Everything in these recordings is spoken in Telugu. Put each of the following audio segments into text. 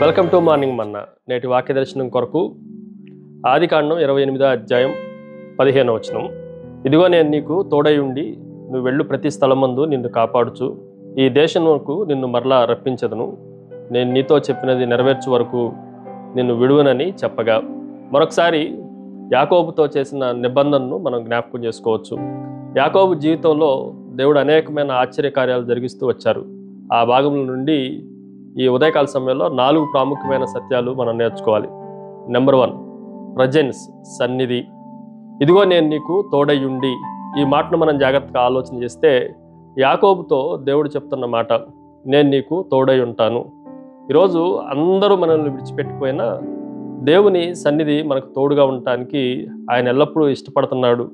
వెల్కమ్ టు మార్నింగ్ మన్నా. నేటి వాక్య దర్శనం కొరకు ఆదికాండం 28వ అధ్యాయం 15వ వచనం. ఇదిగో నేను నీకు తోడై ఉండి నువ్వు వెళ్ళు ప్రతి స్థలమందు నిన్ను కాపాడుచు ఈ దేశమునకు నిన్ను మరలా రప్పించదును. నేను నీతో చెప్పినది నెరవేర్చు వరకు నిన్ను విడువనని చెప్పగా, మరొకసారి యాకోబుతో చేసిన నిబంధనను మనం జ్ఞాపకం చేసుకోవచ్చు. యాకోబు జీవితంలో దేవుడు అనేకమైన ఆశ్చర్యకార్యాలు జరిగిస్తూ వచ్చారు. ఆ భాగంలో నుండి ఈ ఉదయకాల సమయంలో 4 ప్రాముఖ్యమైన సత్యాలు మనం నేర్చుకోవాలి. నెంబర్ 1, ప్రజెన్స్, సన్నిధి. ఇదిగో నేను నీకు తోడై ఉండి. ఈ మాటను మనం జాగ్రత్తగా ఆలోచన చేస్తే యాకోబుతో దేవుడు చెప్తున్న మాట, నేను నీకు తోడై ఉంటాను. ఈరోజు అందరూ మనల్ని విడిచిపెట్టిపోయినా దేవుని సన్నిధి మనకు తోడుగా ఉండటానికి ఆయన ఎల్లప్పుడూ ఇష్టపడుతున్నాడు.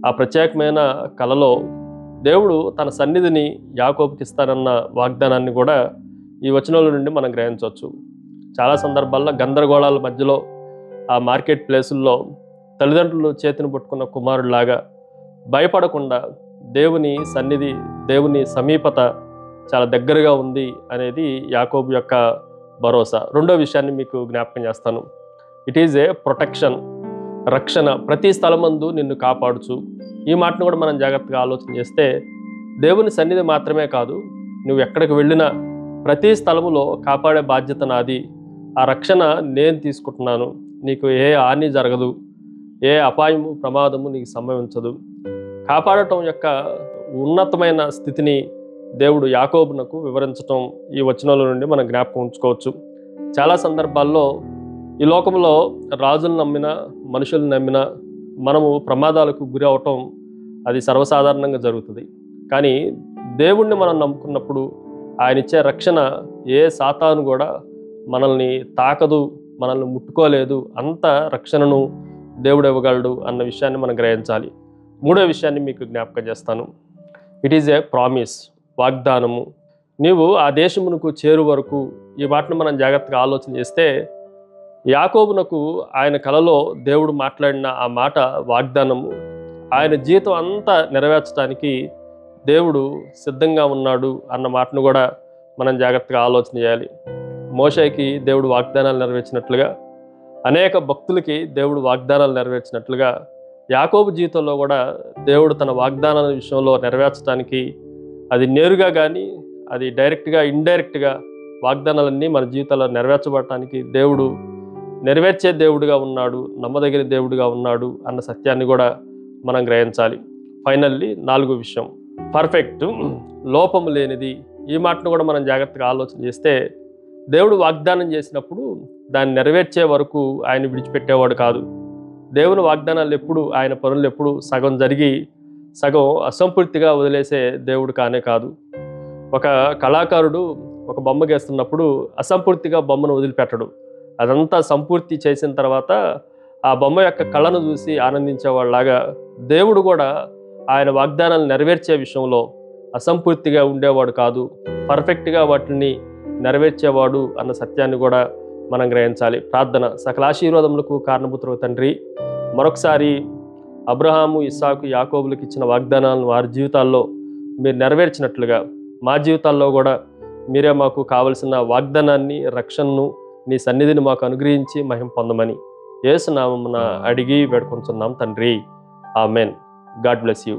ఆ ప్రత్యేకమైన కలలో దేవుడు తన సన్నిధిని యాకోబుకి ఇస్తానన్న వాగ్దానాన్ని కూడా ఈ వచనాల నుండి మనం గ్రహించవచ్చు. చాలా సందర్భాల్లో గందరగోళాల మధ్యలో ఆ మార్కెట్ ప్లేసుల్లో తల్లిదండ్రులు చేతిని పట్టుకున్న కుమారుడిలాగా భయపడకుండా దేవుని సన్నిధి, దేవుని సమీపత చాలా దగ్గరగా ఉంది అనేది యాకోబు యొక్క భరోసా. రెండో విషయాన్ని మీకు జ్ఞాపకం చేస్తాను. ఇట్ ఈజ్ ఏ ప్రొటెక్షన్, రక్షణ. ప్రతి స్థలమందు నిన్ను కాపాడుచు. ఈ మాటను కూడా మనం జాగ్రత్తగా ఆలోచన చేస్తే దేవుని సన్నిధి మాత్రమే కాదు, నువ్వు ఎక్కడికి వెళ్ళినా ప్రతి స్థలములో కాపాడే బాధ్యత నాది. ఆ రక్షణ నేను తీసుకుంటున్నాను. నీకు ఏ హాని జరగదు, ఏ అపాయము, ప్రమాదము నీకు సంభవించదు. కాపాడటం యొక్క ఉన్నతమైన స్థితిని దేవుడు యాకోబునకు వివరించటం ఈ వచనాల నుండి మనం జ్ఞాపకం ఉంచుకోవచ్చు. చాలా సందర్భాల్లో ఈ లోకంలో రాజులను నమ్మిన, మనుషులను నమ్మిన మనము ప్రమాదాలకు గురి అవటం అది సర్వసాధారణంగా జరుగుతుంది. కానీ దేవుణ్ణి మనం నమ్ముకున్నప్పుడు ఆయన ఇచ్చే రక్షణ ఏ సాతాను కూడా మనల్ని తాకదు, మనల్ని ముట్టుకోలేదు. అంత రక్షణను దేవుడు ఇవ్వగలడు అన్న విషయాన్ని మనం గ్రహించాలి. మూడో విషయాన్ని మీకు జ్ఞాపకం చేస్తాను. ఇట్ ఈజ్ ఏ ప్రామిస్, వాగ్దానము. నీవు ఆ దేశమునకు చేరు వరకు. ఈ మాటను మనం జాగ్రత్తగా ఆలోచన చేస్తే యాకోబునకు ఆయన కలలో దేవుడు మాట్లాడిన ఆ మాట వాగ్దానము. ఆయన జీవితం అంతా నెరవేర్చడానికి దేవుడు సిద్ధంగా ఉన్నాడు అన్న మాటను కూడా మనం జాగ్రత్తగా ఆలోచన చేయాలి. మోషేకి దేవుడు వాగ్దానాలు నెరవేర్చినట్లుగా, అనేక భక్తులకి దేవుడు వాగ్దానాలు నెరవేర్చినట్లుగా యాకోబు జీవితంలో కూడా దేవుడు తన వాగ్దానాల విషయంలో నెరవేర్చడానికి, అది నేరుగా కానీ అది డైరెక్ట్గా, ఇండైరెక్ట్గా వాగ్దానాలన్నీ మన జీవితాల్లో నెరవేర్చబడటానికి దేవుడు నెరవేర్చే దేవుడుగా ఉన్నాడు, నమ్మదగిన దేవుడుగా ఉన్నాడు అన్న సత్యాన్ని కూడా మనం గ్రహించాలి. ఫైనల్లీ 4వ విషయం, పర్ఫెక్ట్, లోపము లేనిది. ఈ మాటను కూడా మనం జాగ్రత్తగా ఆలోచన చేస్తే దేవుడు వాగ్దానం చేసినప్పుడు దాన్ని నెరవేర్చే వరకు ఆయన విడిచిపెట్టేవాడు కాదు. దేవుని వాగ్దానాలు ఎప్పుడు, ఆయన పనులు ఎప్పుడు సగం జరిగి సగం అసంపూర్తిగా వదిలేసే దేవుడు కానే కాదు. ఒక కళాకారుడు ఒక బొమ్మ గీస్తున్నప్పుడు అసంపూర్తిగా బొమ్మను వదిలిపెట్టడు. అదంతా సంపూర్తి చేసిన తర్వాత ఆ బొమ్మ యొక్క కళను చూసి ఆనందించేవాళ్ళలాగా దేవుడు కూడా ఆయన వాగ్దానాలు నెరవేర్చే విషయంలో అసంపూర్తిగా ఉండేవాడు కాదు, పర్ఫెక్ట్గా వాటిని నెరవేర్చేవాడు అన్న సత్యాన్ని కూడా మనం గ్రహించాలి. ప్రార్థన. సకల ఆశీర్వాదములకు కారణభూతుడు తండ్రి, మరొకసారి అబ్రహాము, ఇస్సాకు, యాకోబులకు ఇచ్చిన వాగ్దానాలను వారి జీవితాల్లో మీరు నెరవేర్చినట్లుగా మా జీవితాల్లో కూడా మీరే మాకు కావలసిన వాగ్దానాన్ని, రక్షణను, నీ సన్నిధిని మాకు అనుగ్రహించి మహిమ పొందమని యేసు నామమున అడిగి వేడుకొంచున్నాం తండ్రి. ఆమెన్. God bless you.